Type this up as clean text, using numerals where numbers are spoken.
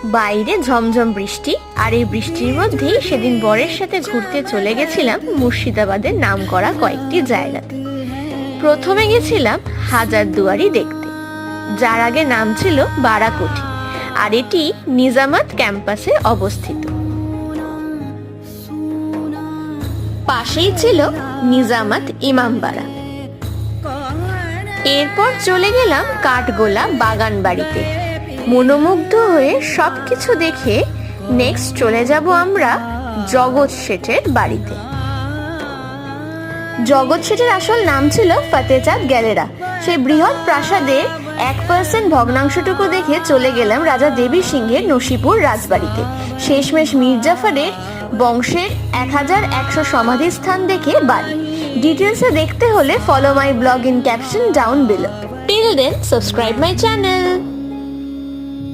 বাইরে ঝমঝম বৃষ্টি, আর এই বৃষ্টির মধ্যেই সেদিন বরের সাথে ঘুরতে চলে গেছিলাম মুর্শিদাবাদের নামকরা কয়েকটি জায়গাতে। প্রথমে গেছিলাম হাজারদুয়ারি দেখতে, যার আগে নাম ছিল বারাকঠি, আর এটি নিজামাত ক্যাম্পাসে অবস্থিত। পাশেই ছিল নিজামাত ইমামবাড়া। এরপর চলে গেলাম কাঠগোলা বাগান বাড়িতে। মনোমুগ্ধ হয়ে সবকিছু দেখে নেক্সট চলে যাব আমরা জগৎ শেঠের বাড়িতে। জগৎ শেঠের আসল নাম ছিল ফতেচাঁদ গ্যালেরা। সেই বৃহৎ প্রাসাদের 1% ভগ্নাংশটুকু দেখে চলে গেলাম রাজা দেবী সিংহের নসিপুর রাজবাড়িতে। শেষমেশ মির্জাফরের বংশের 1100 সমাধিস্থান দেখে বাড়ি। ডিটেলসে দেখতে হলে follow my blog in caption down below. Till then subscribe my channel.